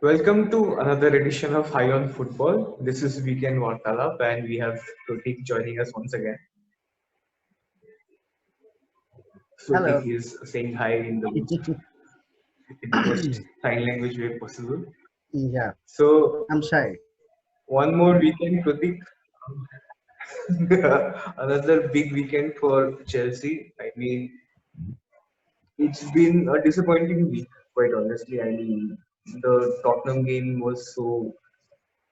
Welcome to another edition of High on Football. This is Weekend Vartalaap, and we have Pratik joining us once again. Pratik Hello. is saying hi in the most sign language way possible. Yeah, So, I'm shy. one more weekend, Pratik. Another big weekend for Chelsea. I mean, it's been a disappointing week, quite honestly. I mean, the Tottenham game was so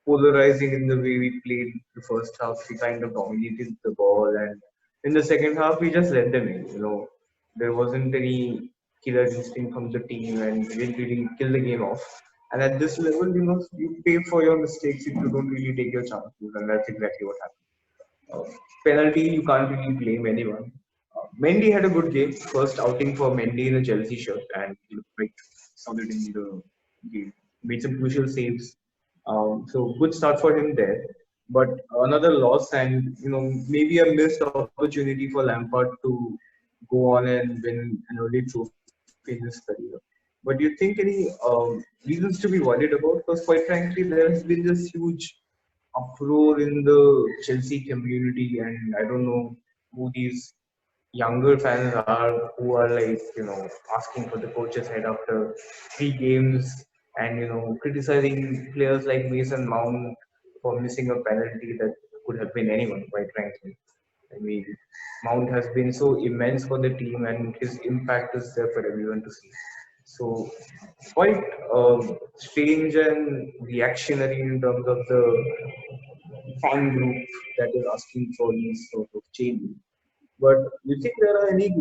polarizing in the way we played the first half. We kind of dominated the ball, and in the second half, we just let them in. There wasn't any killer instinct from the team, and we didn't really kill the game off. And at this level, you pay for your mistakes if you don't really take your chances, and that's exactly what happened. Penalty, you can't really blame anyone. Mendy had a good game, first outing for Mendy in a Chelsea shirt, and he looked quite solid in the game. Made some crucial saves, so good start for him there. But another loss, and maybe a missed opportunity for Lampard to go on and win an early trophy in his career. But do you think any reasons to be worried about? Because quite frankly, there has been this huge uproar in the Chelsea community, and I don't know who these younger fans are who are like asking for the coach's head after 3 games, and criticizing players like Mason Mount for missing a penalty that could have been anyone, quite frankly. I mean, Mount has been so immense for the team, and his impact is there for everyone to see. So, quite strange and reactionary in terms of the fan group that is asking for these sort of changes. But do you think there are any,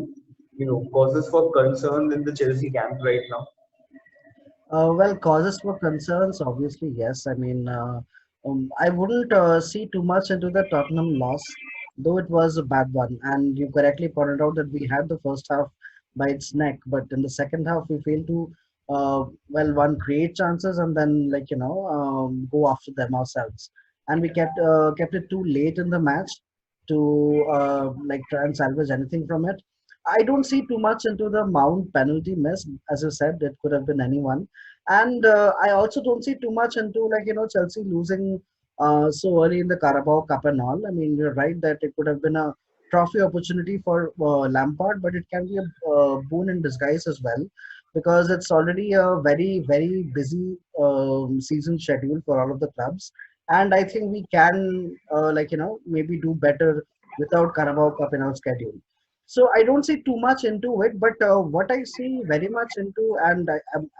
causes for concern in the Chelsea camp right now? Well, causes for concerns, obviously, yes. I wouldn't see too much into the Tottenham loss, though it was a bad one. And you correctly pointed out that we had the first half by its neck, but in the second half, we failed to, one, create chances and then, go after them ourselves. And we kept it too late in the match to, try and salvage anything from it. I don't see too much into the Mount penalty miss. As you said, it could have been anyone. And I also don't see too much into Chelsea losing so early in the Carabao Cup and all. I mean, you're right that it could have been a trophy opportunity for Lampard, but it can be a boon in disguise as well because it's already a very very busy season schedule for all of the clubs, and I think we can maybe do better without Carabao Cup in our schedule. So I don't see too much into it, but what I see very much into, and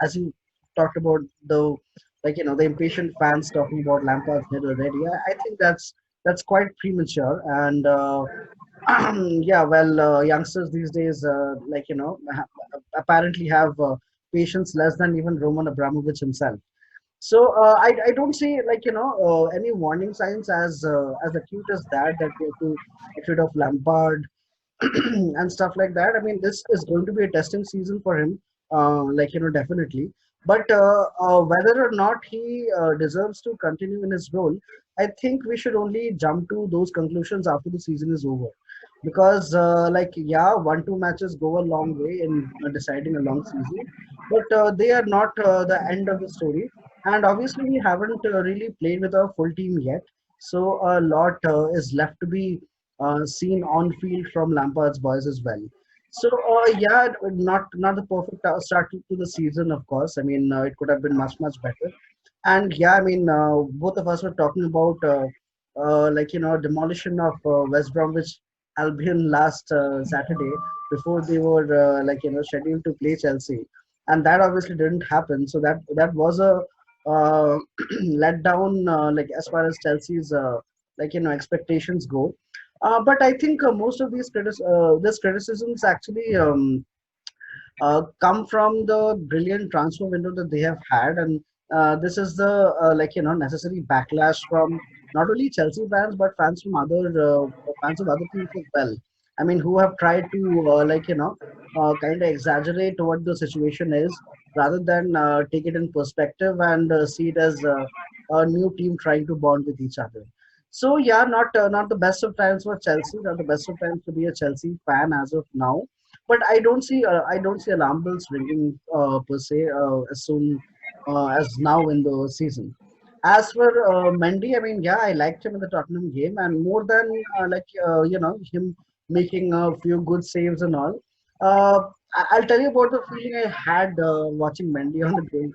as you talked about the impatient fans talking about Lampard's head already, I think that's quite premature. And yeah, well, youngsters these days, apparently have patience less than even Roman Abramovich himself. So I don't see any warning signs as acute as that we have to get rid of Lampard and stuff like that. I mean, this is going to be a testing season for him, definitely. But whether or not he deserves to continue in his role, I think we should only jump to those conclusions after the season is over. Because, yeah, 1-2 matches go a long way in deciding a long season, but they are not the end of the story. And obviously, we haven't really played with our full team yet. So a lot is left to be seen on field from Lampard's boys as well. So yeah, not the perfect start to the season, of course. I mean, it could have been much better. And yeah, I mean, both of us were talking about demolition of West Bromwich Albion last Saturday before they were scheduled to play Chelsea, and that obviously didn't happen. So that was a letdown, as far as Chelsea's expectations go. But I think most of this criticisms actually come from the brilliant transfer window that they have had, and this is the necessary backlash from not only Chelsea fans but fans from other fans of other teams as well. I mean, who have tried to kind of exaggerate what the situation is rather than take it in perspective and see it as a new team trying to bond with each other. So yeah, not the best of times for Chelsea, not the best of times to be a Chelsea fan as of now. But I don't see alarm bells ringing per se as soon as now in the season. As for Mendy, I mean, yeah, I liked him in the Tottenham game, and more than him making a few good saves and all. I'll tell you about the feeling I had watching Mendy on the goal,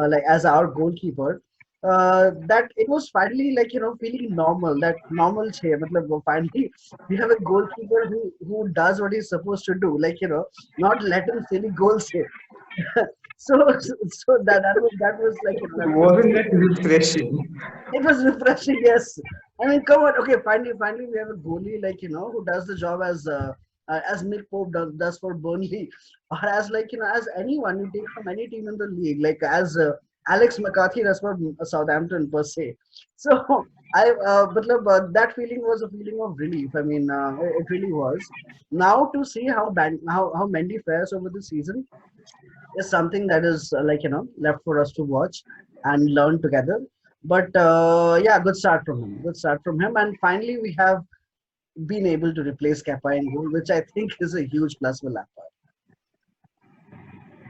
like as our goalkeeper. That it was finally like feeling normal, that normal chair. Matlab, finally we have a goalkeeper who does what he's supposed to do, like not letting silly goals hit. so so that was like that was Wasn't that refreshing? it was refreshing, yes. I mean, come on. Okay, finally, we have a goalie like who does the job as Nick Pope does for Burnley, or as as anyone you take from any team in the league, like as Alex McCarthy does for Southampton per se. So that feeling was a feeling of relief. I mean, it really was. Now to see how Mendy fares over the season is something that is left for us to watch and learn together. But yeah, good start from him. Good start from him. And finally, we have been able to replace Kepa in goal, which I think is a huge plus for Lampard.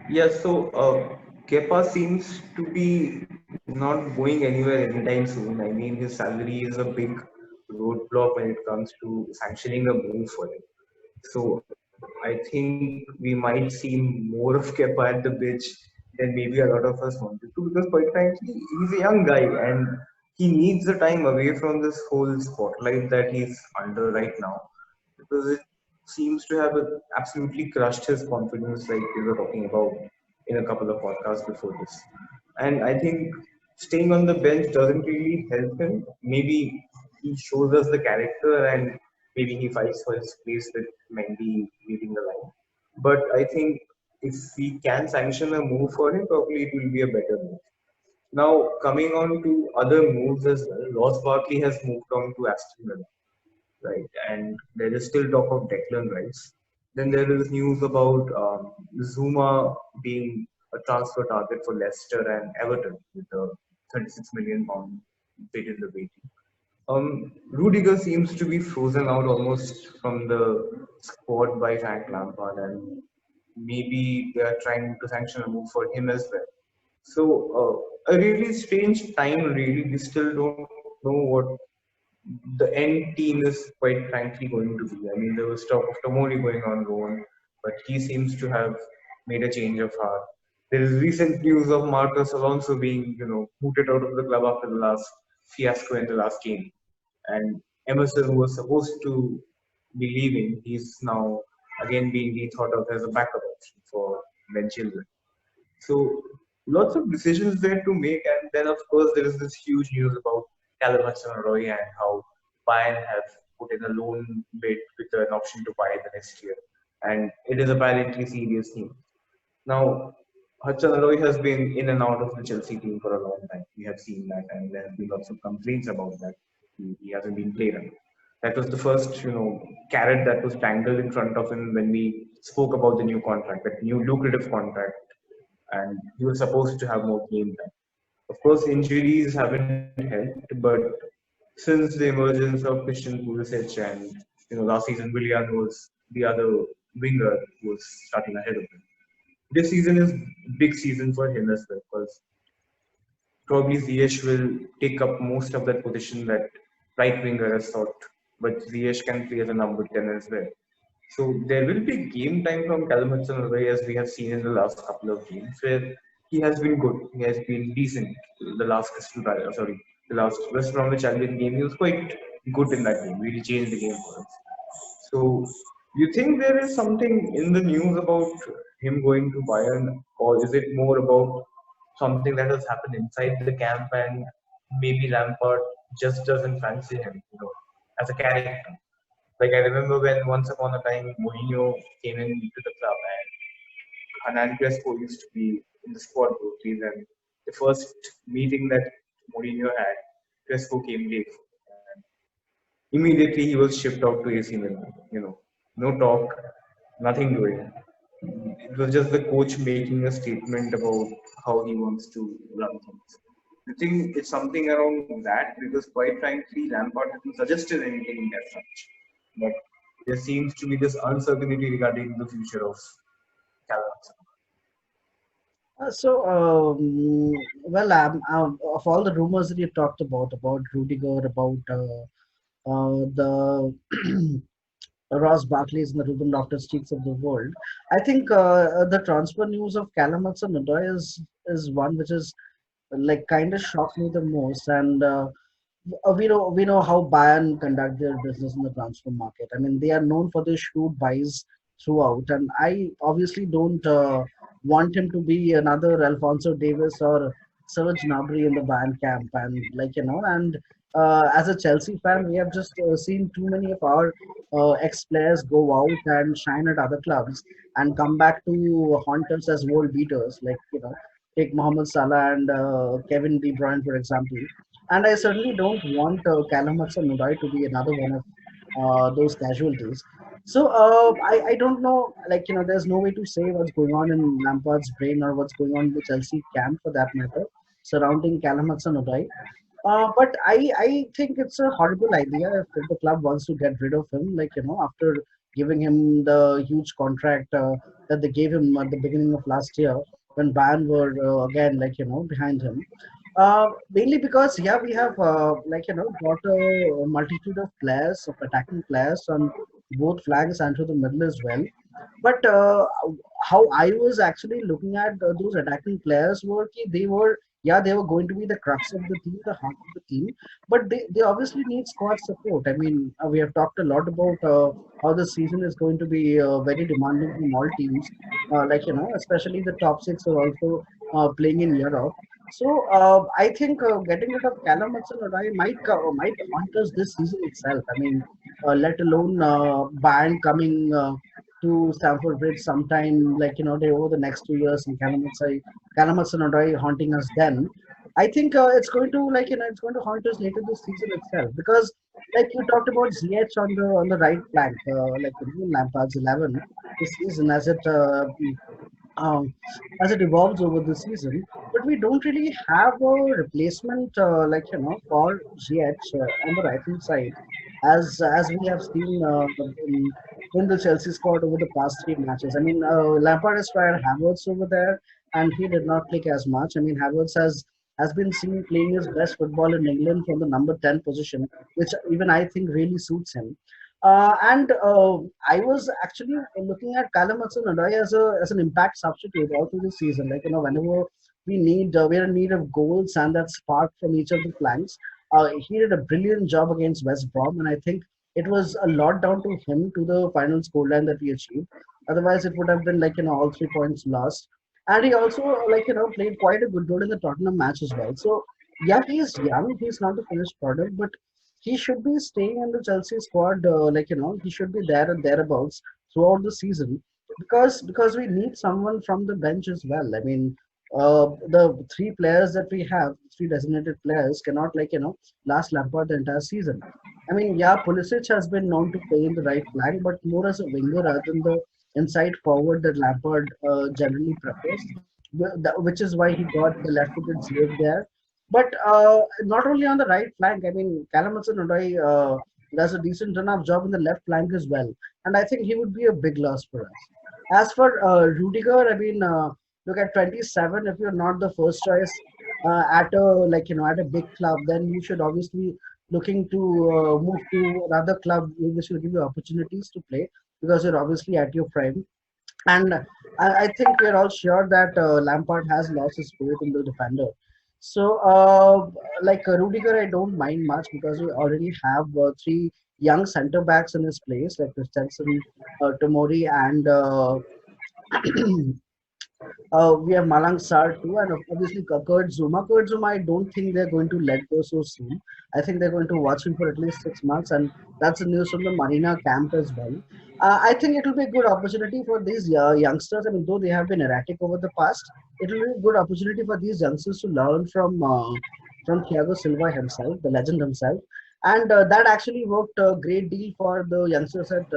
Yeah, so Kepa seems to be not going anywhere anytime soon. I mean, his salary is a big roadblock when it comes to sanctioning a move for him. So I think we might see more of Kepa at the pitch than maybe a lot of us wanted to, because quite frankly, he's a young guy and he needs the time away from this whole spotlight that he's under right now, because it seems to have absolutely crushed his confidence, like we were talking about in a couple of podcasts before this. And I think staying on the bench doesn't really help him. Maybe he shows us the character and maybe he fights for his place with Mendy leading the line. But I think if we can sanction a move for him, probably it will be a better move. Now, coming on to other moves as well, Ross Barkley has moved on to Aston Villa, right? And there is still talk of Declan Rice. Then there is news about Zuma being a transfer target for Leicester and Everton with a 36 million pound bid in the waiting. Rudiger seems to be frozen out almost from the squad by Frank Lampard, and maybe they are trying to sanction a move for him as well. So a really strange time. Really, we still don't know what the end team is quite frankly going to be. I mean, there was talk of Tomori going on loan, but he seems to have made a change of heart. There is recent news of Marcus Alonso being, booted out of the club after the last fiasco in the last game. And Emerson, who was supposed to be leaving, he's now again being rethought of as a backup option for Ben Chilwell. So lots of decisions there to make, and then of course there is this huge news about Callum Hudson-Odoi and how Bayern have put in a loan bid with an option to buy the next year, and it is apparently serious news. Now, Hudson-Odoi has been in and out of the Chelsea team for a long time. We have seen that, and there have been lots of complaints about that. He hasn't been played on. That was the first, carrot that was dangled in front of him when we spoke about the new contract, that new lucrative contract, and he was supposed to have more game time. Of course, injuries haven't helped, but since the emergence of Christian Pulisic and last season Willian was the other winger who was starting ahead of him. This season is big season for him as well, because probably Ziyech will take up most of that position that right winger has sought, but Ziyech can play as a number 10 as well. So there will be game time from Callum Hudson-Odoi, as we have seen in the last couple of games, where he has been good. He has been decent. The last West Bromwich Albion game, he was quite good in that game. Really changed the game for us. So, you think there is something in the news about him going to Bayern, or is it more about something that has happened inside the camp and maybe Lampard just doesn't fancy him, as a character? Like I remember when once upon a time Mourinho came into the club and Hernan Crespo used to be in the squad rookies, and the first meeting that Mourinho had, Crespo came late. And immediately he was shipped out to AC Milan. No talk, nothing doing. It was just the coach making a statement about how he wants to run things. I think it's something around that, because quite frankly, Lampard hasn't suggested anything as such. But there seems to be this uncertainty regarding the future of Callum. Well, of all the rumors that you talked about Rudiger, about the Ross Barkley's and the Ruben Loftus-Cheeks of the world, I think the transfer news of Callum Hudson-Odoi is one which is like kind of shocked me the most. And we know how Bayern conduct their business in the transfer market. I mean, they are known for their shrewd buys throughout, and I obviously don't want him to be another Alfonso Davis or Serge Gnabry in the Bayern camp. And and as a Chelsea fan, we have just seen too many of our ex players go out and shine at other clubs and come back to haunt us as world beaters. Take Mohamed Salah and Kevin De Bruyne, for example. And I certainly don't want Callum Hudson-Odoi to be another one of those casualties. So I don't know, there's no way to say what's going on in Lampard's brain or what's going on in the Chelsea camp for that matter surrounding Callum Hudson-Odoi. But I think it's a horrible idea if the club wants to get rid of him, after giving him the huge contract that they gave him at the beginning of last year when Bayern were again, behind him. Mainly because, yeah, we have, got a multitude of players, of attacking players on both flanks and to the middle as well. But how I was actually looking at those attacking players were they were, yeah, they were going to be the crux of the team, the heart of the team, but they obviously need squad support. I mean, we have talked a lot about how the season is going to be very demanding from all teams, especially the top six are also playing in Europe. So I think getting rid of Callum Hudson-Odoi might haunt us this season itself. I mean, let alone Bayern coming to Stamford Bridge sometime, they over the next 2 years, and Callum Hudson-Odoi haunting us then. I think it's going to it's going to haunt us later this season itself, because like you talked about Ziyech on the right flank, Lampard's 11 this season um, as it evolves over the season. But we don't really have a replacement, for Ziyech on the right hand side, as we have seen in the Chelsea squad over the past three matches. I mean, Lampard has tried Havertz over there, and he did not click as much. I mean, Havertz has been seen playing his best football in England from the number 10 position, which even I think really suits him. And I was actually looking at Callum Hudson-Odoi as an impact substitute all through the season. Whenever we're in need of goals and that spark from each of the flanks. He did a brilliant job against West Brom, and I think it was a lot down to him to the final scoreline that we achieved. Otherwise, it would have been all 3 points lost. And he also played quite a good role in the Tottenham match as well. So yeah, he's young. He's not a finished product, but he should be staying in the Chelsea squad. He should be there and thereabouts throughout the season, because we need someone from the bench as well. I mean, the three players that we have, three designated players, cannot last Lampard the entire season. I mean, yeah, Pulisic has been known to play in the right flank, but more as a winger rather than the inside forward that Lampard generally prefers, which is why he got the left-footed Ziyech there. But not only on the right flank, I mean, Callum Hudson-Odoi does a decent enough job in the left flank as well, and I think he would be a big loss for us. As for Rudiger, I mean, look at 27. If you're not the first choice at a at a big club, then you should obviously looking to move to another club which will give you opportunities to play, because you're obviously at your prime. And I think we're all sure that Lampard has lost his faith in the defender. So, Rudiger, I don't mind much because we already have three young centre backs in his place, like Christensen, Tomori, and we have Malang Sar too, and obviously Kurt Zuma. Kurt Zuma, I don't think they're going to let go so soon. I think they're going to watch him for at least 6 months, and that's the news from the Marina camp as well. I think it will be a good opportunity for these youngsters. I mean, though they have been erratic over the past, it will be a good opportunity for these youngsters to learn from Thiago Silva himself, the legend himself. And that actually worked a great deal for the youngsters at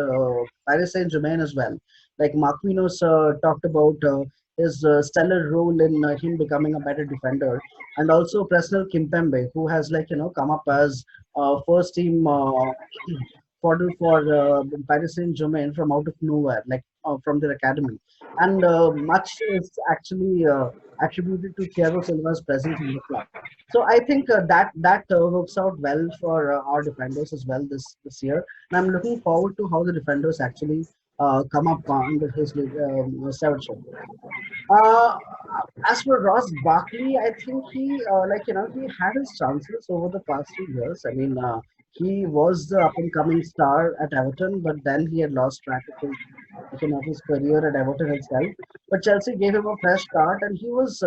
Paris Saint-Germain as well. Like Marquinhos talked about his stellar role in him becoming a better defender, and also Presnel Kimpembe, who has come up as first team fodder for Paris Saint-Germain from out of nowhere, like from their academy, and much is actually attributed to Thiago Silva's presence in the club. So I think that works out well for our defenders as well this year, and I'm looking forward to how the defenders actually come up under his stewardship. Uh, as for Ross Barkley, I think he had his chances over the past 2 years. I mean, he was the up and coming star at Everton, but then he had lost track of his career at Everton itself. But Chelsea gave him a fresh start, and he was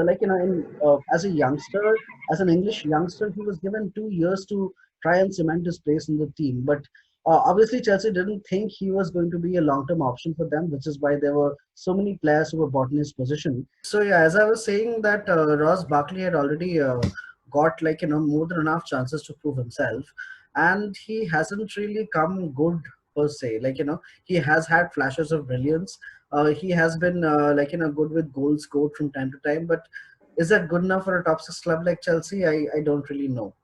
as a youngster, as an English youngster, he was given 2 years to try and cement his place in the team. But obviously, Chelsea didn't think he was going to be a long-term option for them, which is why there were so many players who were bought in his position. So yeah, as I was saying that Ross Barkley had already got more than enough chances to prove himself, and he hasn't really come good per se. He has had flashes of brilliance. He has been good with goals scored from time to time, but is that good enough for a top six club like Chelsea? I don't really know.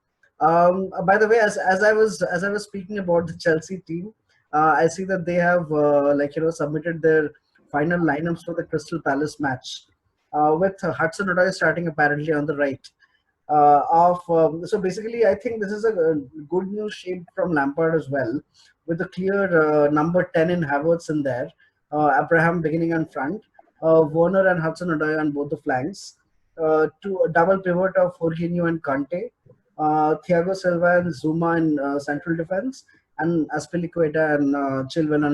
By the way, as I was speaking about the Chelsea team, I see that they have submitted their final lineups for the Crystal Palace match, with Hudson Odoi starting apparently on the right. So basically, I think this is a good news shape from Lampard as well, with a clear number 10 in Havertz in there, Abraham beginning on front, Werner and Hudson Odoi on both the flanks, to a double pivot of Jorginho and Kante, Thiago Silva and Zuma in central defense, and Aspilicueta and Chilwell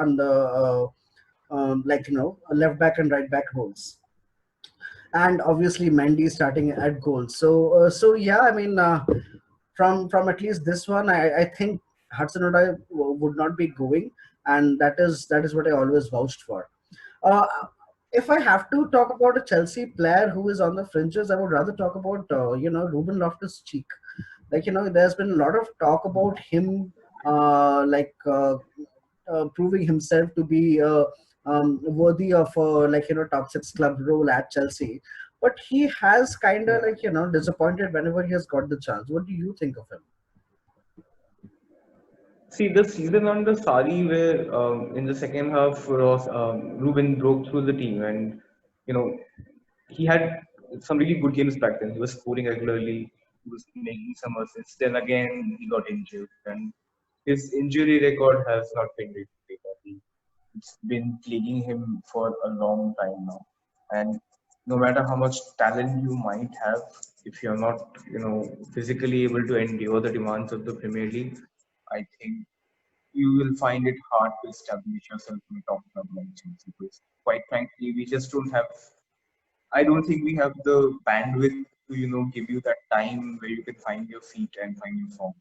on the left back and right back roles, and obviously Mendy starting at goal. So yeah, I mean, from at least this one, I think Hudson Odoi would not be going, and that is what I always vouched for. Uh, if I have to talk about a Chelsea player who is on the fringes, I would rather talk about Ruben Loftus-Cheek. There's been a lot of talk about him, proving himself to be worthy of top six club role at Chelsea. But he has kind of Yeah. disappointed whenever he has got the chance. What do you think of him? See, the season under Sari, where in the second half, Ruben broke through the team, and you know he had some really good games back then. He was scoring regularly, he was making some assists. Then again, he got injured, and his injury record has not been really great. It's been plaguing him for a long time now, and no matter how much talent you might have, if you're not, physically able to endure the demands of the Premier League, I think you will find it hard to establish yourself in a top club like Chelsea. Because quite frankly, we just don't have. I don't think we have the bandwidth to give you that time where you can find your feet and find your form.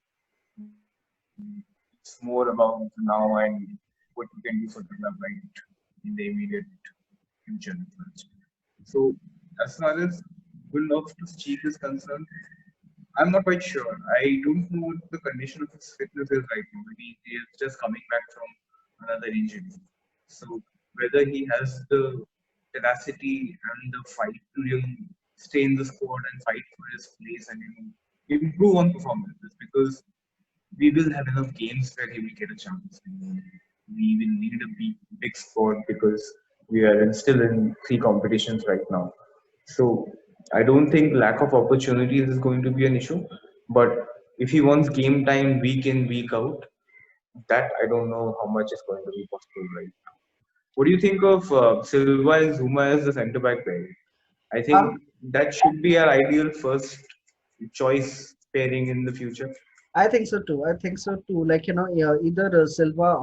It's more about now and what you can do for the club right in the immediate future. So as far as Will Loftus Cheek is concerned, I'm not quite sure. I don't know what the condition of his fitness is right now. Maybe he is just coming back from another injury. So whether he has the tenacity and the fight to stay in the squad and fight for his place and improve on performances, because we will have enough games where he will get a chance. We will need a big squad because we are still in three competitions right now. So I don't think lack of opportunities is going to be an issue. But if he wants game time week in, week out, that I don't know how much is going to be possible right now. What do you think of Silva and Zuma as the centre back pair? I think Um, that should be our ideal first choice pairing in the future. I think so too. I think so too. Yeah, either Silva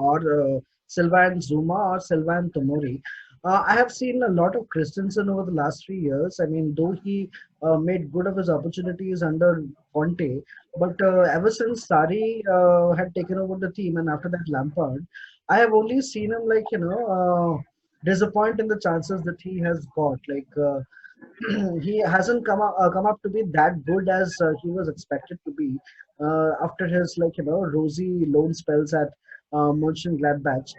and Zuma or Silva and Tomori. I have seen a lot of Christensen over the last 3 years. I mean, though he made good of his opportunities under Conte, but ever since Sari had taken over the team and after that Lampard, I have only seen him disappoint in the chances that he has got. He hasn't come up to be that good as he was expected to be after his rosy loan spells at Mönchengladbach.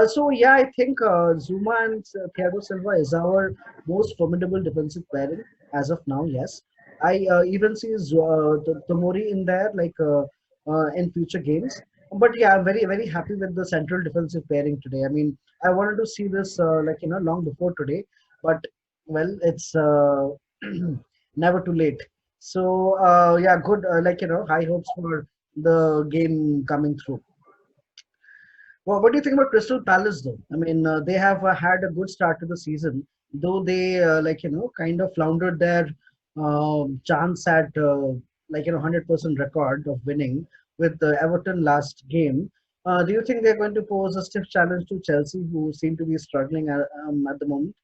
So yeah, I think Zuma and Thiago Silva is our most formidable defensive pairing as of now. Yes, I even see Tomori in there in future games. But yeah, I'm very happy with the central defensive pairing today. I mean, I wanted to see this long before today, but well, it's never too late. So yeah, good. High hopes for the game coming through. Well, what do you think about Crystal Palace, though? I mean, they have had a good start to the season, though they kind of floundered their chance at 100% record of winning with Everton last game. Do you think they're going to pose a stiff challenge to Chelsea, who seem to be struggling at the moment?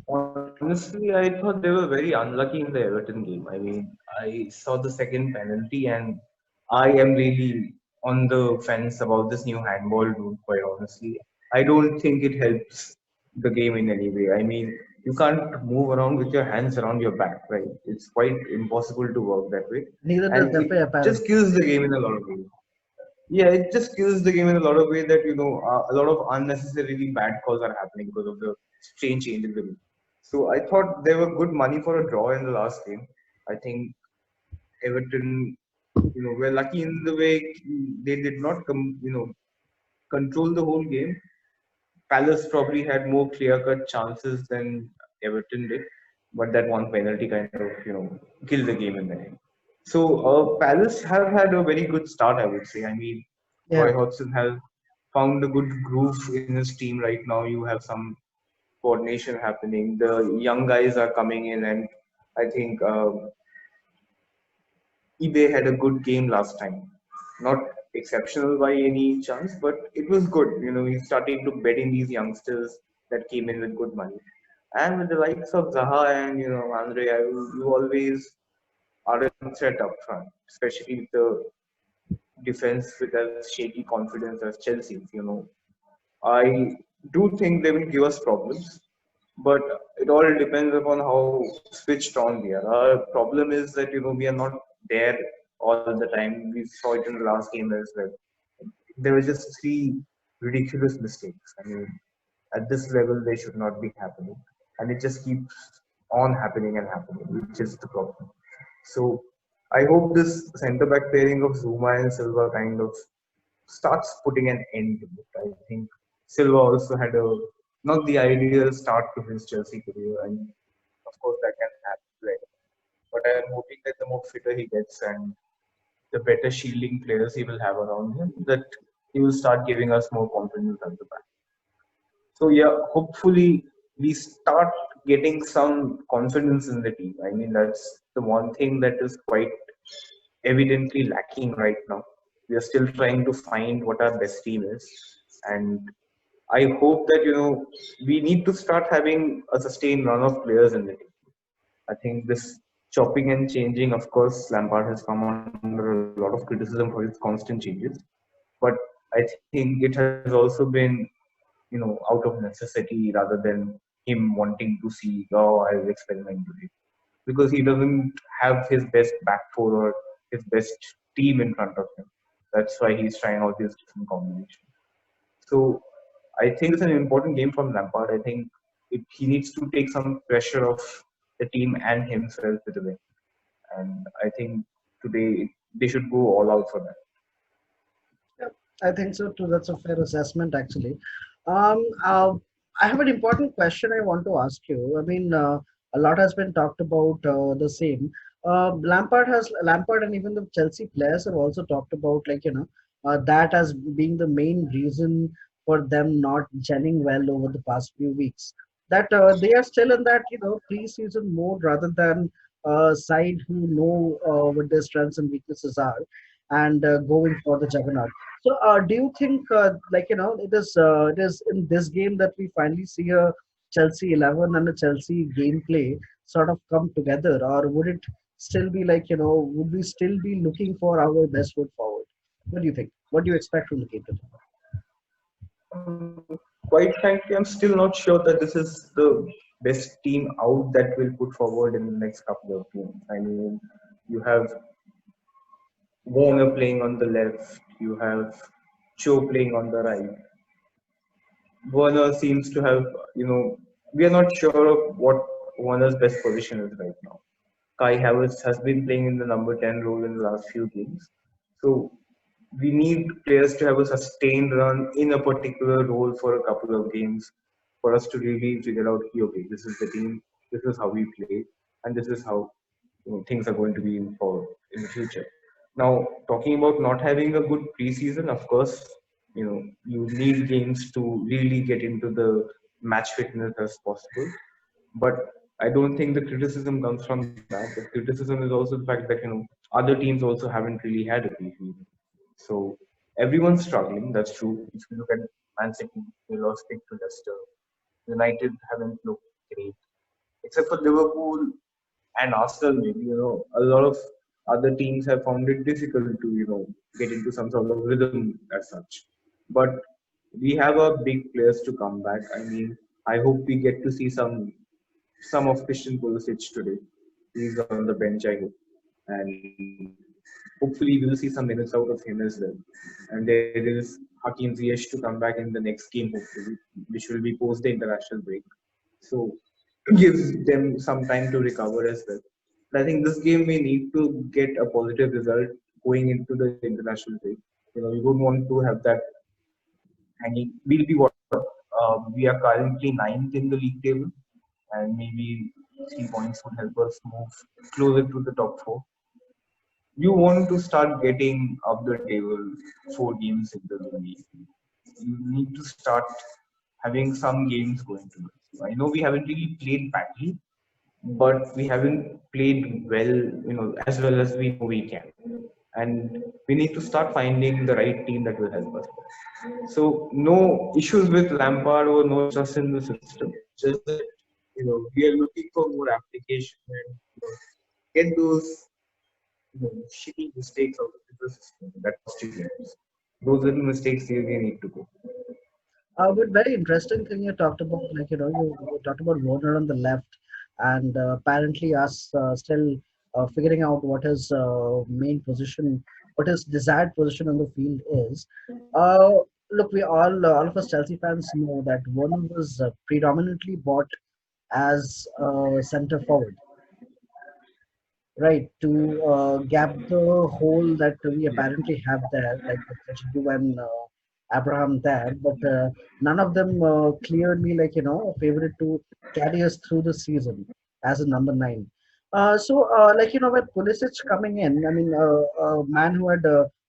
Honestly, I thought they were very unlucky in the Everton game. I mean, I saw the second penalty, and I am really on the fence about this new handball rule, quite honestly. I don't think it helps the game in any way. I mean, you can't move around with your hands around your back, right? It's quite impossible to work that way. Neither does And the it FA apparently. just kills the game in a lot of ways. Yeah, it just kills the game in a lot of ways that, a lot of unnecessarily bad calls are happening because of the strange change in the rule. So I thought there were good money for a draw in the last game. I think Everton, were lucky in the way they did not control the whole game. Palace probably had more clear-cut chances than Everton did, but that one penalty kind of killed the game in the end. So Palace have had a very good start, I would say. I mean, Roy Yeah. Hodgson has found a good groove in his team right now. You have some coordination happening. The young guys are coming in, and I think eBay had a good game last time. Not exceptional by any chance, but it was good. He's starting to bet in these youngsters that came in with good money. And with the likes of Zaha and Andre, you always are a threat up front, especially with the defense with as shaky confidence as Chelsea. I do think they will give us problems, but it all depends upon how switched on we are. Our problem is that we are not there all the time. We saw it in the last game as well. There were just three ridiculous mistakes. I mean, at this level, they should not be happening, and it just keeps on happening and happening, which is the problem. So I hope this centre back pairing of Zuma and Silva kind of starts putting an end to it. I think Silva also had a not the ideal start to his Chelsea career, and of course that can happen. Right? But I am hoping that the more fitter he gets and the better shielding players he will have around him, that he will start giving us more confidence at the back. So yeah, hopefully we start getting some confidence in the team. I mean, that's the one thing that is quite evidently lacking right now. We are still trying to find what our best team is, and I hope that we need to start having a sustained run of players in the team. I think this chopping and changing, of course, Lampard has come under a lot of criticism for his constant changes, but I think it has also been out of necessity rather than him wanting to see, oh, I'll experiment today. Because he doesn't have his best back four or his best team in front of him. That's why he's trying out these different combinations. So I think it's an important game from Lampard. I think he needs to take some pressure off the team and himself with the win. And I think today they should go all out for that. Yeah, I think so too. That's a fair assessment, actually. Um, uh, I have an important question I want to ask you. I mean, a lot has been talked about the same. Lampard and even the Chelsea players have also talked about that as being the main reason for them not gelling well over the past few weeks. That they are still in that pre-season mode rather than side who know what their strengths and weaknesses are and going for the juggernaut. So, do you think, it is in this game that we finally see a Chelsea 11 and a Chelsea gameplay sort of come together, or would it still be would we still be looking for our best foot forward? What do you think? What do you expect from the game today? Quite frankly, I'm still not sure that this is the best team out that will put forward in the next couple of games. I mean, you have Warner playing on the left, you have Cho playing on the right. Warner seems to have, we are not sure of what Warner's best position is right now. Kai Havertz has been playing in the number 10 role in the last few games. So we need players to have a sustained run in a particular role for a couple of games for us to really figure out, okay, this is the team, this is how we play, and this is how things are going to be in the future. Now, talking about not having a good preseason, of course, you need games to really get into the match fitness as possible. But I don't think the criticism comes from that. The criticism is also the fact that other teams also haven't really had a preseason. So everyone's struggling. That's true. If you look at Man City, they lost big to Leicester. United haven't looked great, except for Liverpool and Arsenal. Maybe a lot of other teams have found it difficult to get into some sort of rhythm as such. But we have a big players to come back. I mean, I hope we get to see some of Christian Pulisic today. He's on the bench, I hope, and hopefully we'll see some minutes out of him as well. And there is Hakim Ziyech to come back in the next game, hopefully, which will be post the international break. So gives them some time to recover as well. But I think this game we need to get a positive result going into the international break. You don't want to have that hanging. We'll be what? We are currently ninth in the league table, and maybe 3 points would help us move closer to the top four. You want to start getting up the table 4 games into the league. You need to start having some games going to it. So I know we haven't really played badly, but we haven't played well, as well as we know we can. And we need to start finding the right team that will help us. So no issues with Lampard or no trust in the system. Just that we are looking for more application and get those shitty mistakes out of the system that cost you games. Those are the mistakes you really need to go. But very interesting thing you talked about, like you talked about Warner on the left, and apparently us still figuring out what his main position, what his desired position on the field is. Uh, Look, we all of us Chelsea fans know that Warner was predominantly bought as center forward, right, to gap the hole that we apparently have there, like with Giroud and Abraham there, but none of them clearly, like favored to carry us through the season as a number nine. Like with Pulisic coming in, I mean, a man who had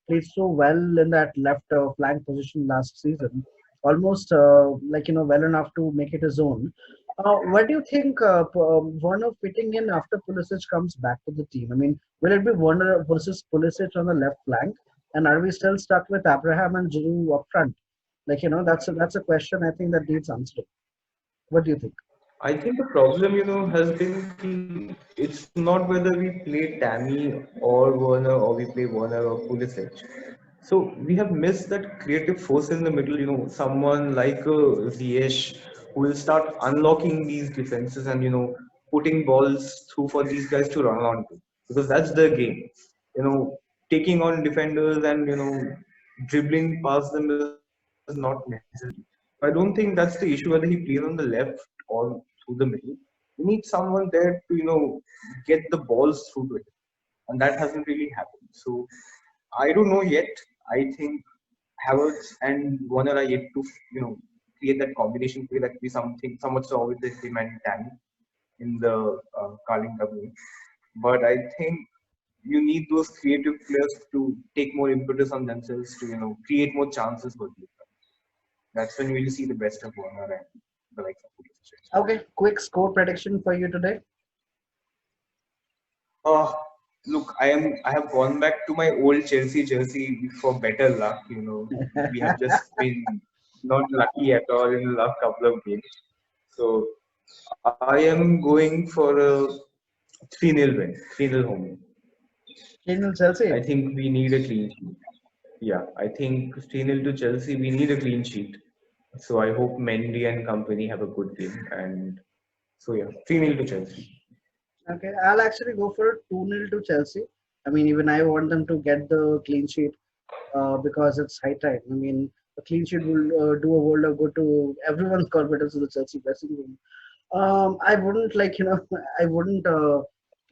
played so well in that left flank position last season, almost like well enough to make it his own. What do you think Werner fitting in after Pulisic comes back to the team? I mean, will it be Werner versus Pulisic on the left flank? And are we still stuck with Abraham and Giroud up front? Like, that's a question I think that needs answering. What do you think? I think the problem, has been it's not whether we play Tammy or Werner or we play Werner or Pulisic. So we have missed that creative force in the middle, someone like Ziyech who will start unlocking these defenses and, putting balls through for these guys to run onto. Because that's the game. Taking on defenders and, dribbling past them is not necessary. So I don't think that's the issue whether he plays on the left or through the middle. You need someone there to, get the balls through to it. And that hasn't really happened. So I don't know yet. I think Havertz and Warner are yet to, create that combination play that we somewhat saw with the him and Danny in the Carling game. But I think you need those creative players to take more impetus on themselves to, create more chances for you. That's when you will see the best of Warner and the likes of Pulisic. Okay, quick score prediction for you today. Uh, Look, I have gone back to my old Chelsea jersey for better luck. We have just been not lucky at all in the last couple of games. So I am going for a 3-0 win, 3-0 home win. Channel I Chelsea. think we need a clean sheet. Yeah, I think 3-0 to Chelsea, we need a clean sheet. So I hope Mendy and company have a good game. And so yeah, 3-0 to Chelsea. Okay, I'll actually go for a 2-0 to Chelsea. I mean, even I want them to get the clean sheet because it's high time. I mean, a clean sheet will do a world of good to everyone's confidence in the Chelsea dressing room. I wouldn't I wouldn't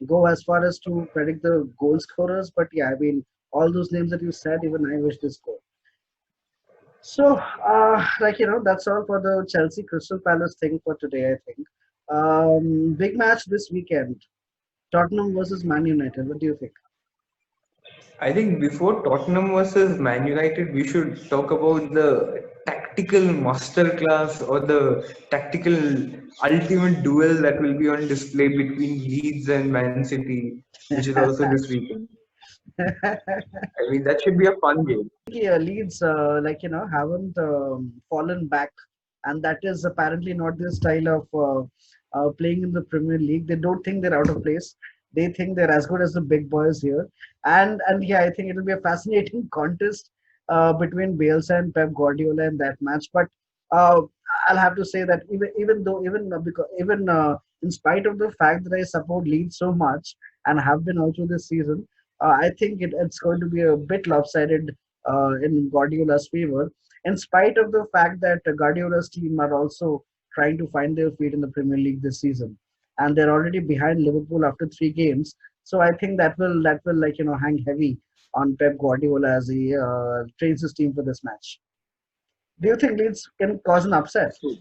go as far as to predict the goal scorers, but yeah, I mean, All those names that you said, even I wish they score. So, that's all for the Chelsea Crystal Palace thing for today, I think. Big match this weekend, Tottenham versus Man United. What do you think? I think before Tottenham versus Man United, we should talk about the tactical masterclass or the tactical ultimate duel that will be on display between Leeds and Man City, which is also this weekend. I mean, that should be a fun game. Leeds, haven't fallen back, and that is apparently not their style of playing in the Premier League. They don't think they're out of place. They think they're as good as the big boys here, and yeah, I think it'll be a fascinating contest between Bielsa and Pep Guardiola in that match. But uh, I'll have to say that even in spite of the fact that I support Leeds so much and have been all through this season, I think it's going to be a bit lopsided in Guardiola's favor, in spite of the fact that Guardiola's team are also trying to find their feet in the Premier League this season, and they're already behind Liverpool after 3 games. So I think that will hang heavy on Pep Guardiola as he trains his team for this match. Do you think Leeds can cause an upset? So,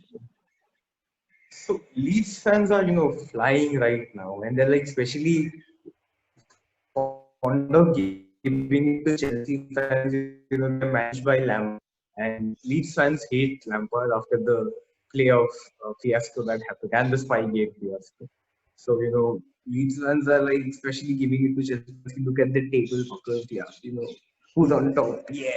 so Leeds fans are, flying right now, and they're like especially fond of giving it to Chelsea fans. They're managed by Lampard, and Leeds fans hate Lampard after the playoff fiasco that happened and the Spygate fiasco. So, Leeds fans are like especially giving it to Chelsea fans to look at the table because, who's on top? Yeah.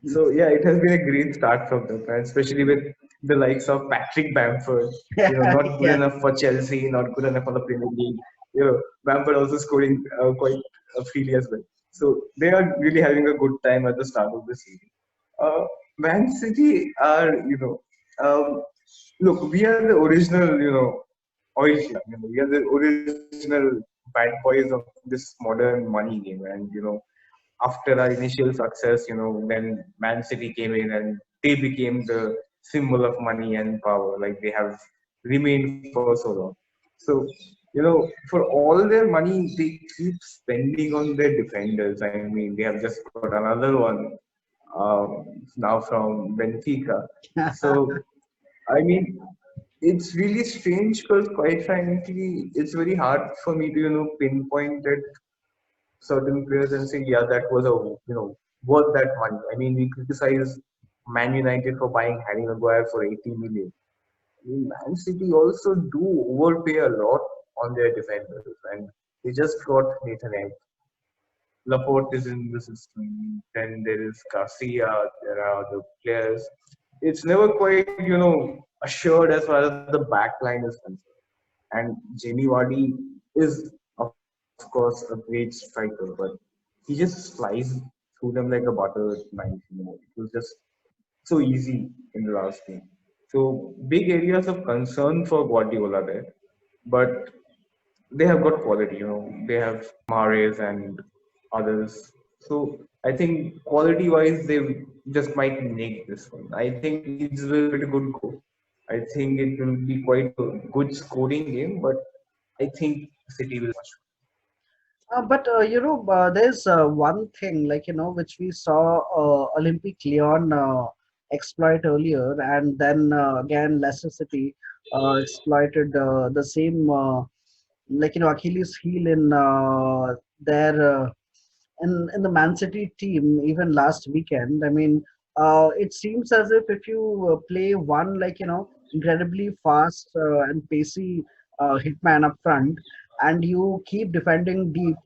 So yeah, it has been a great start from them, and especially with the likes of Patrick Bamford. Not good Yeah. enough for Chelsea, not good enough for the Premier League. Bamford also scoring quite freely as well. So they are really having a good time at the start of the season. Uh, Man City are, look, we are the original, oil club. We are the original bad boys of this modern money game, and after our initial success, when Man City came in and they became the symbol of money and power, like they have remained for so long. So, for all their money, they keep spending on their defenders. I mean, they have just got another one now from Benfica. So, I mean, it's really strange because, quite frankly, it's very hard for me to, pinpoint that certain players and say, yeah, that was worth that money. I mean, we criticize Man United for buying Harry Maguire for 80 million. I mean, Man City also do overpay a lot on their defenders, and they just got Nathan Egg. Laporte is in the system. Then there is Garcia. There are the players. It's never quite assured as far as the back line is concerned. And Jamie Vardy is, of course, a great striker, but he just flies through them like a butter knife. It was just so easy in the last game. So big areas of concern for Guardiola there, but they have got quality. They have Mahrez and others. So I think quality-wise, they just might nick this one. I think Leeds will give it a good go. I think it will be quite a good scoring game, but I think City will much. But there's one thing which we saw Olympic Lyon exploit earlier, and then again Leicester City exploited the same Achilles heel in their in the Man City team even last weekend. I mean, it seems as if you play one incredibly fast and pacey hitman up front, and you keep defending deep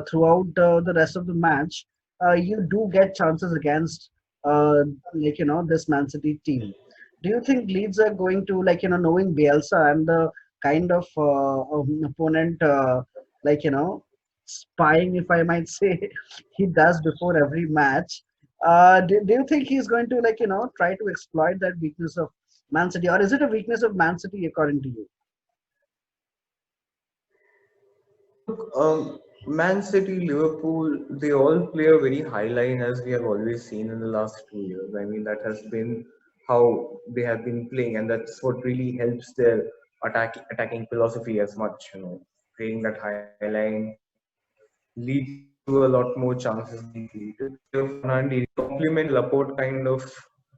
throughout the rest of the match, you do get chances against this Man City team. Do you think Leeds are going to knowing Bielsa and the kind of opponent spying, if I might say, he does before every match. Do you think he's going to try to exploit that weakness of Man City, or is it a weakness of Man City according to you? Look, Man City, Liverpool, they all play a very high line as we have always seen in the last 2 years. I mean, that has been how they have been playing, and that's what really helps their attacking philosophy as much. Playing that high line leads to a lot more chances being created. If Fernandinho complement Laporte kind of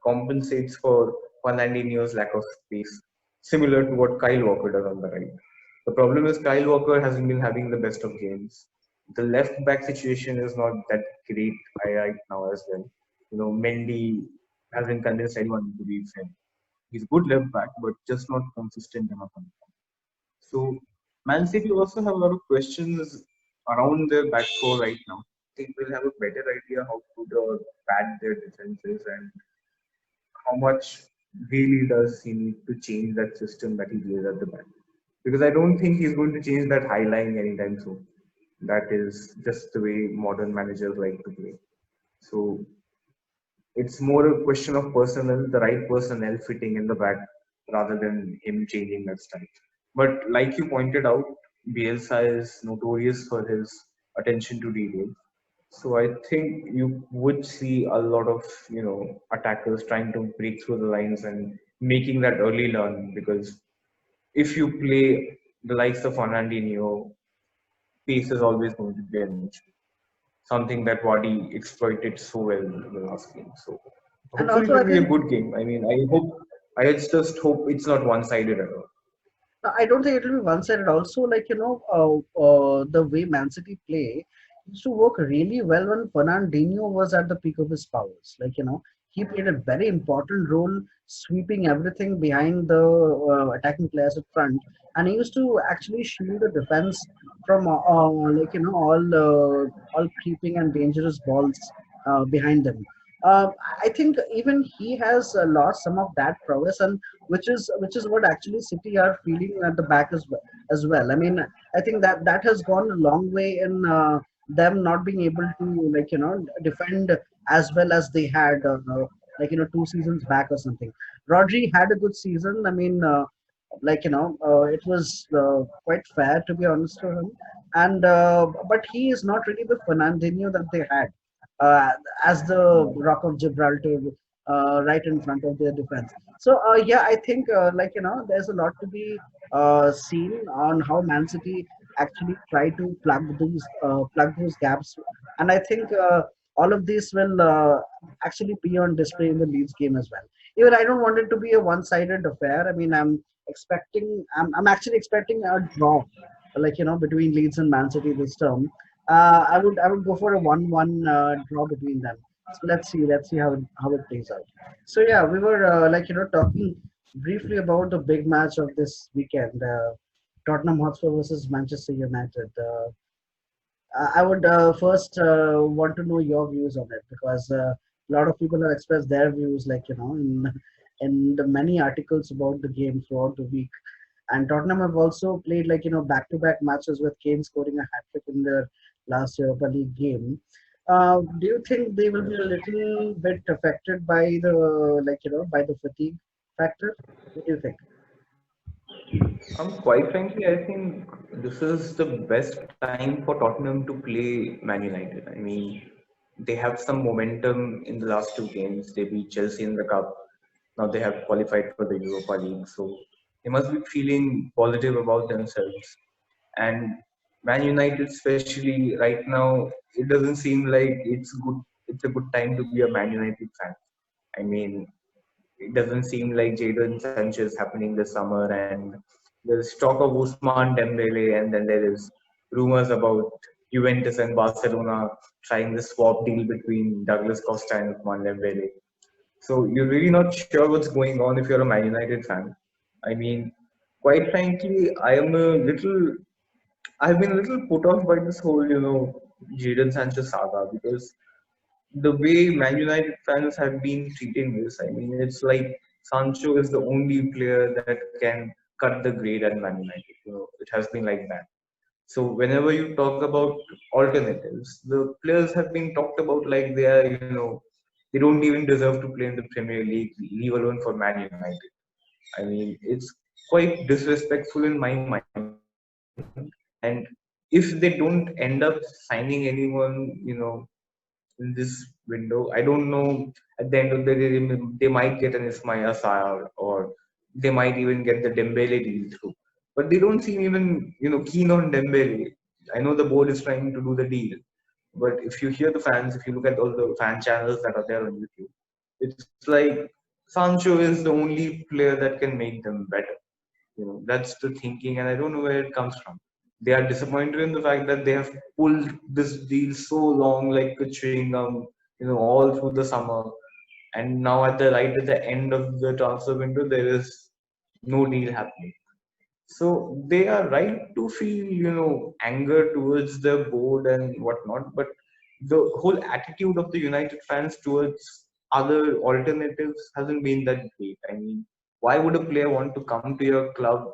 compensates for Fernandinho's lack of space, similar to what Kyle Walker does on the right. The problem is Kyle Walker hasn't been having the best of games. The left back situation is not that great right now as well. Mendy hasn't convinced anyone to be fair. He's good left back, but just not consistent enough. So Man City also have a lot of questions around their back four right now. I think we'll have a better idea how good or bad their defense is and how much really does he need to change that system that he plays at the back. Because I don't think he's going to change that high line anytime soon. That is just the way modern managers like to play. So it's more a question of personnel, the right personnel fitting in the back rather than him changing that style. But like you pointed out, Bielsa is notorious for his attention to detail. So I think you would see a lot of attackers trying to break through the lines and making that early learn because if you play the likes of Fernandinho, pace is always going to be an issue. Something that Wadi exploited so well in the last game. So And hopefully also, it I will be a think good game. I mean, I just hope it's not one-sided at all. I don't think it will be one-sided. Also, the way Man City play used to work really well when Fernandinho was at the peak of his powers. He played a very important role, sweeping everything behind the attacking players at front, and he used to actually shield the defense from all creeping and dangerous balls behind them. Uh, I think even he has lost some of that prowess, and which is what actually City are feeling at the back as well. I mean, I think that has gone a long way in them not being able to defend as well as they had 2 seasons back or something. Rodri had a good season. I mean, it was quite fair to be honest to him, and but he is not really the Fernandinho that they had uh, as the Rock of Gibraltar right in front of their defense. So yeah, I think there's a lot to be seen on how Man City actually try to plug those gaps, and I think all of this will actually be on display in the Leeds game as well. Even I don't want it to be a one-sided affair. I mean, I'm actually expecting a draw, between Leeds and Man City this term. I would go for a 1-1 draw between them. So let's see how it plays out. So yeah, we were talking briefly about the big match of this weekend, Tottenham Hotspur versus Manchester United. I would first want to know your views on it because a lot of people have expressed their views, in the many articles about the game throughout the week. And Tottenham have also played back-to-back matches with Kane scoring a hat trick in their last Europa League game. Do you think they will be a little bit affected by the fatigue factor? What do you think? Quite frankly, I think this is the best time for Tottenham to play Man United. I mean, they have some momentum in the last two games. They beat Chelsea in the cup. Now they have qualified for the Europa League, so they must be feeling positive about themselves. And Man United, especially right now, it doesn't seem like it's good. It's a good time to be a Man United fan. I mean, it doesn't seem like Jadon Sanchez happening this summer, and there's talk of Usman Dembele, and then there is rumors about Juventus and Barcelona trying the swap deal between Douglas Costa and Usman Dembele. So you're really not sure what's going on if you're a Man United fan. I mean, quite frankly, I've been a little put off by this whole, Jadon Sanchez saga because the way Man United fans have been treating this, I mean, it's like Sancho is the only player that can cut the grade at Man United. It has been like that. So whenever you talk about alternatives, the players have been talked about like they are, they don't even deserve to play in the Premier League, leave alone for Man United. I mean, it's quite disrespectful in my mind. And if they don't end up signing anyone, in this window. I don't know. At the end of the day, they might get an Ismail Assar or they might even get the Dembele deal through. But they don't seem even keen on Dembele. I know the board is trying to do the deal, But if you hear the fans, if you look at all the fan channels that are there on YouTube, it's like Sancho is the only player that can make them better. That's the thinking, and I don't know where it comes from. They are disappointed in the fact that they have pulled this deal so long, like a chewing gum, all through the summer, and now at the right at the end of the transfer window, there is no deal happening. So they are right to feel, anger towards the board and whatnot, but the whole attitude of the United fans towards other alternatives hasn't been that great. I mean, why would a player want to come to your club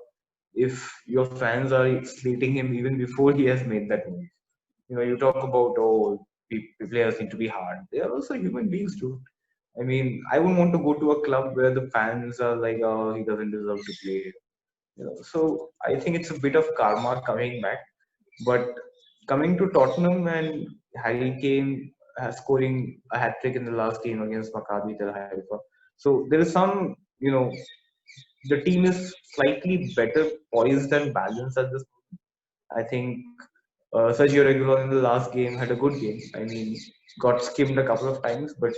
if your fans are slating him even before he has made that move? You talk about, oh, players need to be hard. They are also human beings too. I mean, I wouldn't want to go to a club where the fans are like, oh, he doesn't deserve to play. So I think it's a bit of karma coming back. But coming to Tottenham, and Harry Kane scoring a hat trick in the last game against Maccabi Tel Haifa. So there is some, the team is slightly better poised and balanced at this point. I think Sergio Regulon in the last game had a good game. I mean, got skimmed a couple of times, but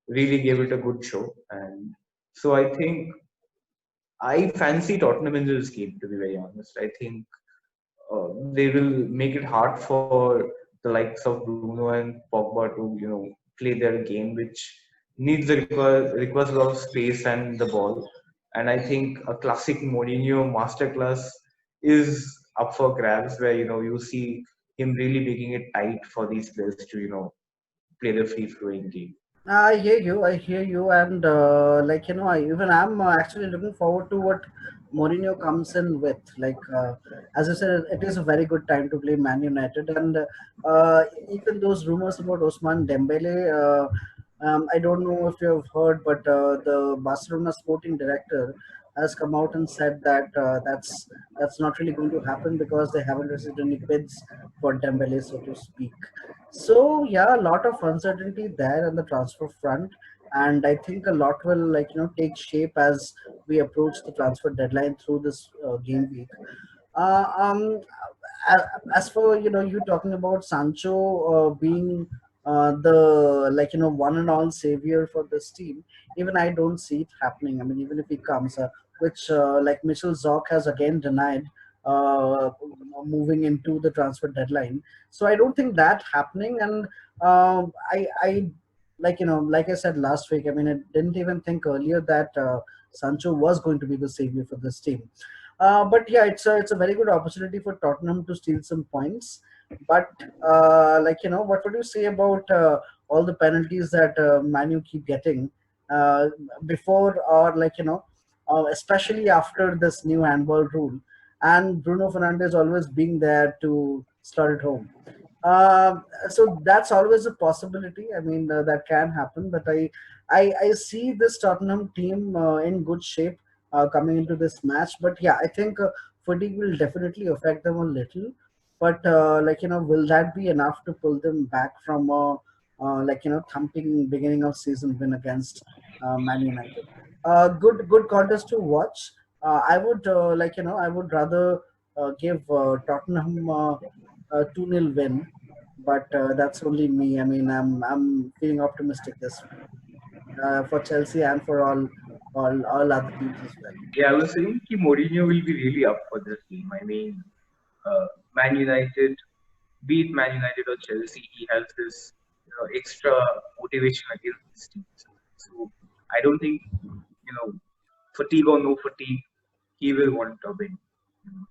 really gave it a good show. And so I think I fancy Tottenham in this game, to be very honest. I think they will make it hard for the likes of Bruno and Pogba to, play their game, which requires a lot of space and the ball. And I think a classic Mourinho masterclass is up for grabs, where you see him really making it tight for these players to play the free flowing game. I hear you. I hear you, and even I'm actually looking forward to what Mourinho comes in with. As I said, it is a very good time to play Man United, and even those rumors about Osman Dembele. I don't know if you have heard, but the Barcelona sporting director has come out and said that that's not really going to happen because they haven't received any bids for Dembele, so to speak. So yeah, a lot of uncertainty there on the transfer front, and I think a lot will take shape as we approach the transfer deadline through this game week. Uh, um, as for you talking about Sancho being the one and all savior for this team, even I don't see it happening. I mean, even if he comes, which like Michel Zorc has again denied uh, moving into the transfer deadline. So I don't think that happening. And I like I said last week. I mean, I didn't even think earlier that Sancho was going to be the savior for this team. But yeah, it's a very good opportunity for Tottenham to steal some points. But what would you say about all the penalties that Manu keep getting uh, before or especially after this new handball rule, and Bruno Fernandes always being there to start it home. So that's always a possibility. I mean, that can happen, but I see this Tottenham team in good shape coming into this match. But yeah, I think fatigue will definitely affect them a little. But will that be enough to pull them back from a thumping beginning of season win against Man United? Good contest to watch. I would rather give Tottenham a 2-0 win, but that's only me. I mean, I'm feeling optimistic this week for Chelsea and for all other teams as well. Yeah, I was saying that Mourinho will be really up for this game. I mean, Man United, be it Man United or Chelsea, he has this extra motivation against these teams. So I don't think, fatigue or no fatigue, he will want a win.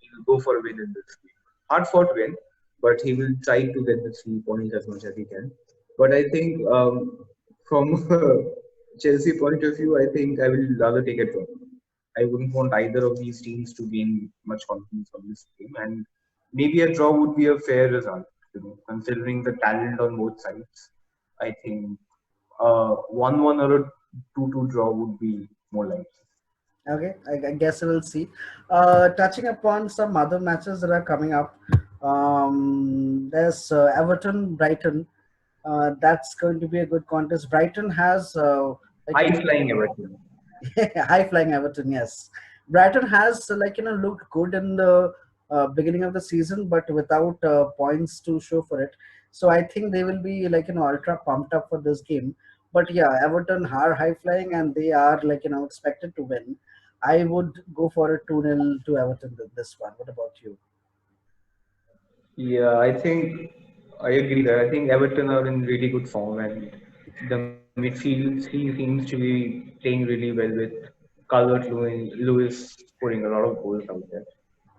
He will go for a win in this game. Hard fought win, but he will try to get the 3 points as much as he can. But I think from Chelsea point of view, I think I will rather take a draw. I wouldn't want either of these teams to gain much confidence on this game, and maybe a draw would be a fair result. Considering the talent on both sides, I think 1-1 or a 2-2 draw would be more likely. Okay, I guess we'll see. Touching upon some other matches that are coming up, there's Everton Brighton. That's going to be a good contest. Brighton has High flying Everton. high flying Everton. Yes, Brighton has looked good in the beginning of the season, but without points to show for it. So I think they will be like ultra pumped up for this game. But yeah, Everton are high flying and they are like expected to win. I would go for a 2-0 to Everton with this one. What about you? Yeah, I think I agree there. I think Everton are in really good form, and the midfield seems to be playing really well with Lewis scoring a lot of goals out there.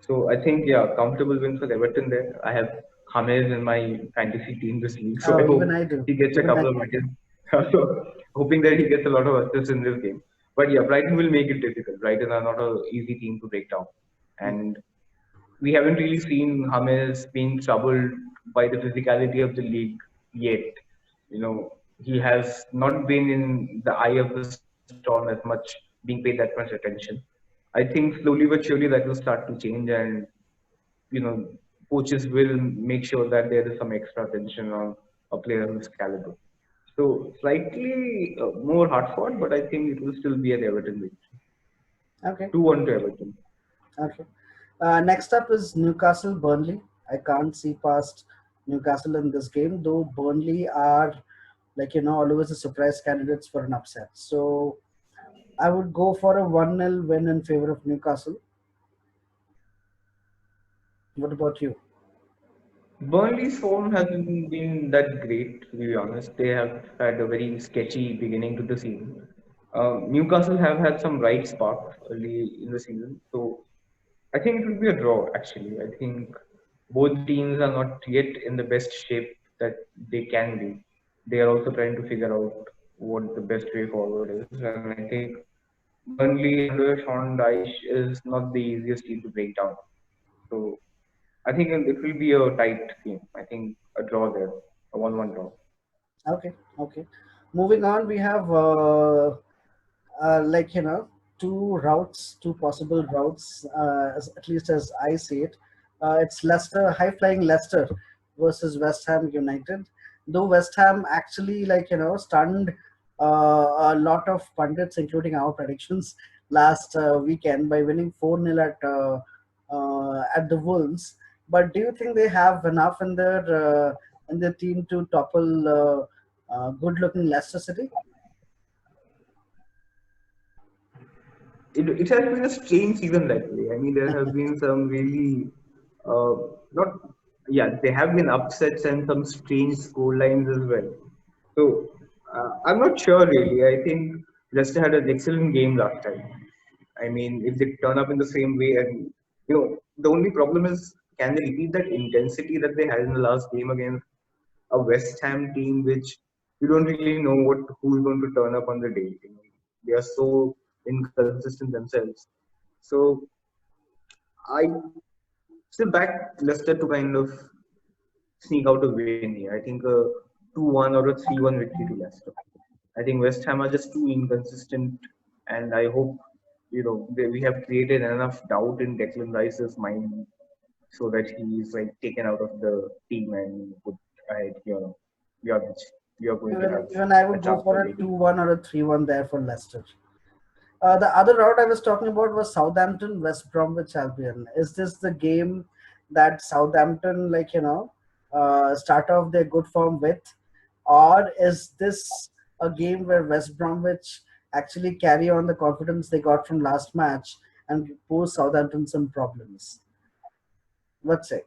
So I think, yeah, comfortable win for Everton there. I have James in my fantasy team this week, so I Oh, even hope I do. he gets a Even I couple of do. matches. So hoping that he gets a lot of assists in this game. But yeah, Brighton will make it difficult. Brighton are not a easy team to break down, and we haven't really seen James being troubled by the physicality of the league yet. He has not been in the eye of the storm as much, being paid that much attention. I think slowly but surely that will start to change, and you know, coaches will make sure that there is some extra attention on a player who's caliber. So slightly more hard fought, but I think it will still be an Everton victory. Okay. 2-1 to Everton. Okay. Next up is Newcastle Burnley. I can't see past Newcastle in this game, though Burnley are always a surprise candidates for an upset. So I would go for a 1-0 win in favor of Newcastle. What about you? Burnley's form hasn't been that great, to be honest. They have had a very sketchy beginning to the season. Newcastle have had some bright sparks early in the season, so I think it will be a draw, actually. I think both teams are not yet in the best shape that they can be. They are also trying to figure out what the best way forward is, and I think Burnley under Sean Dyche is not the easiest team to break down. So I think it will be a tight game. I think a draw there, a 1-1 draw. Okay, okay. Moving on, we have like two routes, two possible routes, at least as I see it. It's Leicester, high flying Leicester versus West Ham United. Though West Ham actually stunned a lot of pundits, including our predictions last weekend by winning 4-0 at the Wolves. But do you think they have enough in their team to topple good looking Leicester City? It has been a strange season that way. I mean, there have been some really uh, not yeah, there have been upsets and some strange score lines as well. So I'm not sure really. I think Leicester had an excellent game last time. I mean, if they turn up in the same way, and the only problem is, can they repeat that intensity that they had in the last game against a West Ham team, which you don't really know who's going to turn up on the day. They are so inconsistent themselves. So I still back Leicester to kind of sneak out a win here. I think a 2-1 or a 3-1 victory to Leicester. I think West Ham are just too inconsistent, and I hope we have created enough doubt in Declan Rice's mind so that he's like taken out of the team and put ahead. We are we are going to have Even I a would go chance for for a leading. 2-1 or a 3-1 there for Leicester. The other route I was talking about was Southampton, West Bromwich Albion. Is this the game that Southampton, start off their good form with? Or is this a game where West Bromwich actually carry on the confidence they got from last match and pose Southampton some problems? Let's say.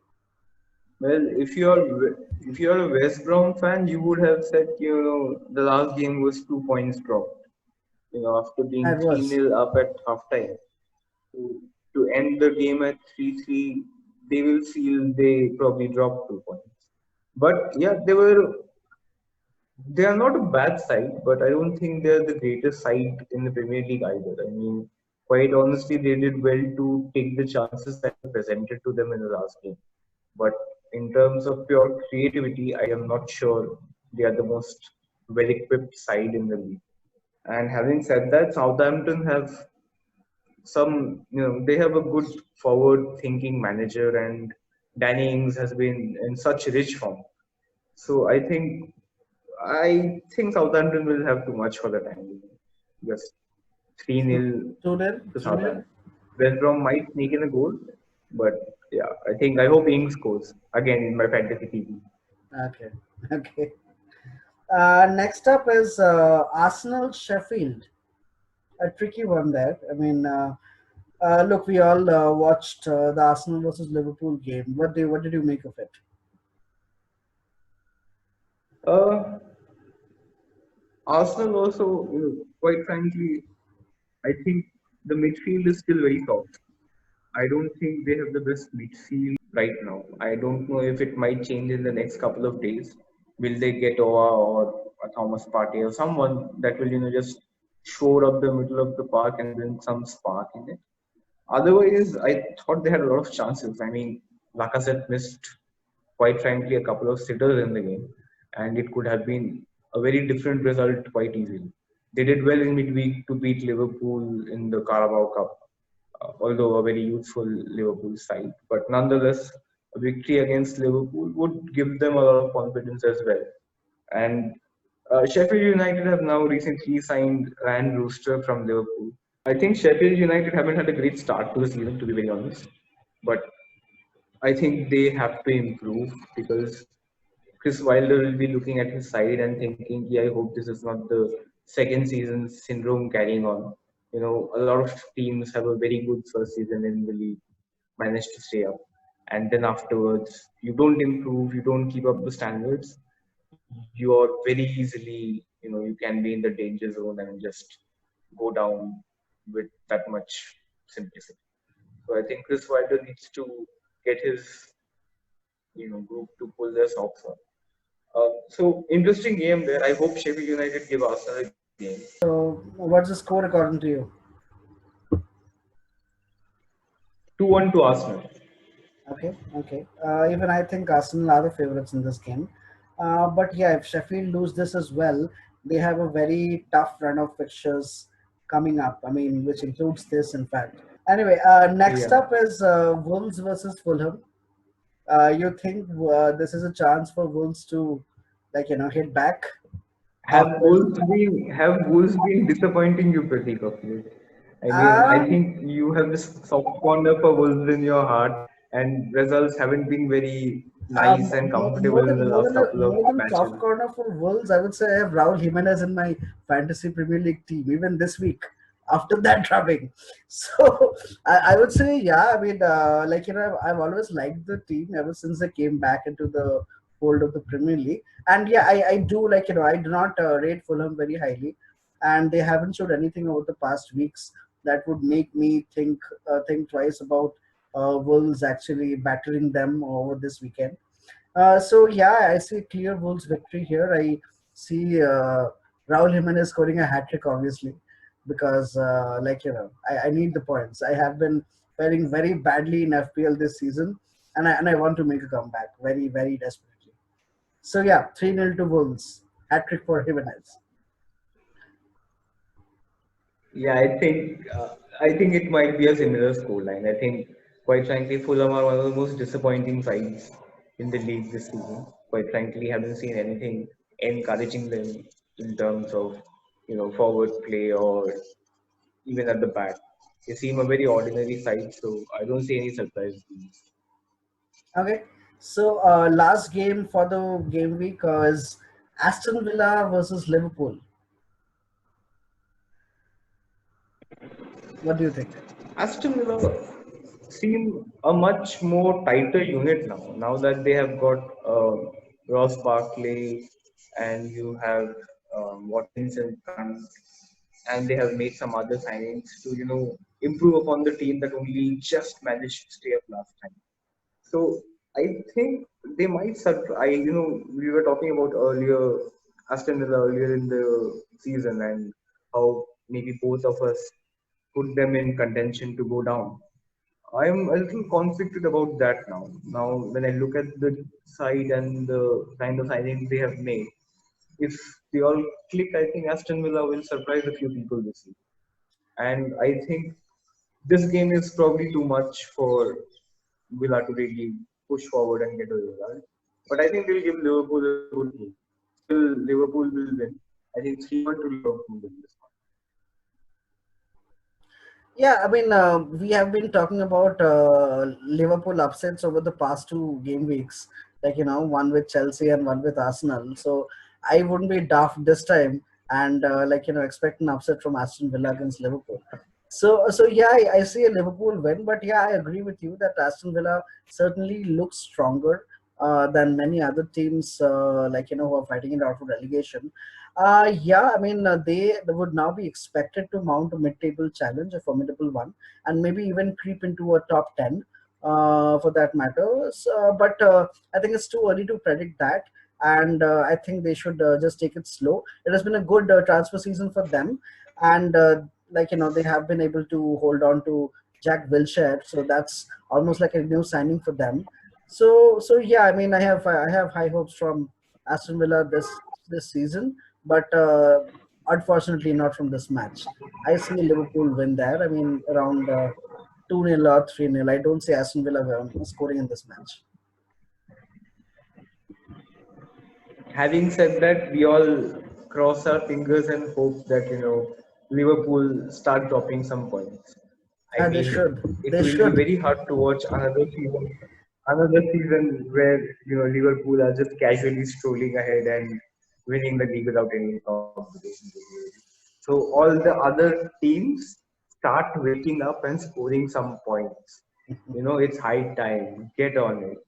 Well, if you're a West Brom fan, you would have said the last game was 2 points dropped. After being It three was. nil up at halftime, to end the game at 3-3, they will feel they probably dropped 2 points. But yeah, they are not a bad side, but I don't think they're the greatest side in the Premier League either. I mean, quite honestly, they did well to take the chances that were presented to them in the last game. But in terms of pure creativity, I am not sure they are the most well equipped side in the league. And having said that, Southampton have they have a good forward thinking manager, and Danny Ings has been in such rich form. So I think Southampton will have too much for the time being. Just 3-0 2-0? to Southampton. West Brom might sneak in a goal, but Yeah, I hope Ing scores again in my fantasy team. Okay, okay. Next up is Arsenal Sheffield. A tricky one there. I mean, look, we all watched the Arsenal versus Liverpool game. What did you make of it? Uh, Arsenal also, quite frankly, I think the midfield is still very soft. I don't think they have the best midfield right now. I don't know if it might change in the next couple of days. Will they get Owa or a Thomas Partey or someone that will, just shore up the middle of the park and bring some spark in it? Otherwise, I thought they had a lot of chances. I mean, Lacazette missed, quite frankly, a couple of sitters in the game, and it could have been a very different result quite easily. They did well in midweek to beat Liverpool in the Carabao Cup, although a very youthful Liverpool side. But nonetheless, a victory against Liverpool would give them a lot of confidence as well. And Sheffield United have now recently signed Ryan Rooster from Liverpool. I think Sheffield United haven't had a great start to the season, to be very honest. But I think they have to improve because Chris Wilder will be looking at his side and thinking, yeah, I hope this is not the second season syndrome carrying on. A lot of teams have a very good first season in the league, manage to stay up. And then afterwards, you don't improve, you don't keep up the standards, you are very easily, you can be in the danger zone and just go down with that much simplicity. So I think Chris Wilder needs to get his, group to pull their socks on. So interesting game there. I hope Sheffield United give Arsenal a good game. So, what's the score according to you? 2-1 to Arsenal. Okay, okay. Even I think Arsenal are the favorites in this game. But yeah, if Sheffield lose this as well, they have a very tough run of fixtures coming up. I mean, which includes this, in fact. Anyway, next Yeah. up is Wolves versus Fulham. You think this is a chance for Wolves to, like, hit back after? Have Wolves been disappointing you, Pratik, of late? I mean, I Um, think you have this soft corner for Wolves in your heart, and results haven't been very nice and comfortable in the last couple of More than soft matches. corner for Wolves, I would say I have Raul Jimenez in my fantasy Premier League team, even this week after that drubbing. So I would say, yeah, I mean, I've always liked the team ever since they came back into the fold of the Premier League. And yeah, I do I do not rate Fulham very highly, and they haven't showed anything over the past weeks that would make me think twice about Wolves actually battering them over this weekend. So yeah, I see clear Wolves victory here. I see Raul Jimenez scoring a hat trick, obviously, because I need the points. I have been faring very badly in FPL this season, and I want to make a comeback very very desperately. So yeah, 3-0 to Wolves, hat trick for Jimenez. Yeah, I think it might be a similar scoreline. I think, quite frankly, Fulham are one of the most disappointing sides in the league this season. Quite frankly, haven't seen anything encouraging them in terms of forward play or even at the back. They seem a very ordinary side, so I don't see any surprise. Okay, so last game for the game week is Aston Villa versus Liverpool. What do you think? Aston Villa seem a much more tighter unit now. Now that they have got Ross Barkley and you have Watkins in front, and they have made some other signings to improve upon the team that only just managed to stay up last time. So I think they might surprise. We were talking about Aston Villa earlier in the season and how maybe both of us put them in contention to go down. I'm a little conflicted about that now. Now, when I look at the side and the kind of signings they have made, if they all click, I think Aston Villa will surprise a few people this season. And I think this game is probably too much for Villa to really push forward and get a result. But I think they'll give Liverpool a good game. Still, Liverpool will win. I think 3-1 to Liverpool in this one. Yeah, I mean, we have been talking about Liverpool upsets over the past two game weeks, like, one with Chelsea and one with Arsenal. So I wouldn't be daft this time and, expect an upset from Aston Villa against Liverpool. So yeah, I see a Liverpool win, but yeah, I agree with you that Aston Villa certainly looks stronger than many other teams, who are fighting it out for relegation. Yeah, I mean, they would now be expected to mount a mid-table challenge, a formidable one, and maybe even creep into a top 10 for that matter. But I think it's too early to predict that. And I think they should just take it slow. It has been a good transfer season for them. And, they have been able to hold on to Jack Wilshere. So that's almost like a new signing for them. So yeah, I mean, I have high hopes from Aston Villa this season, but unfortunately not from this match. I see Liverpool win there. I mean, around 2-0 or 3-0. I don't see Aston Villa scoring in this match. Having said that, we all cross our fingers and hope that Liverpool start dropping some points. I They mean, should. it They will be should. very hard to watch another season where Liverpool are just casually strolling ahead and winning the league without any competition. So all the other teams start waking up and scoring some points. It's high time. Get on it.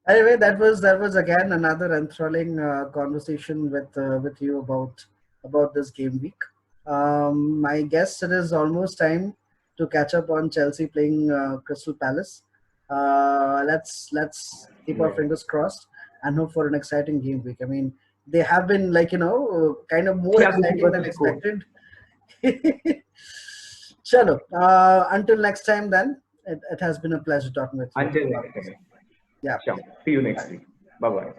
Anyway, that was again another enthralling conversation with you about this game week. I guess it is almost time to catch up on Chelsea playing Crystal Palace. Let's keep our Yeah. fingers crossed and hope for an exciting game week. I mean, they have been kind of more Yeah, to give exciting us than a score. expected. Chalo. Until next time, then it has been a pleasure talking with you. Until next time. Yeah. Sure. See you next week. Bye bye.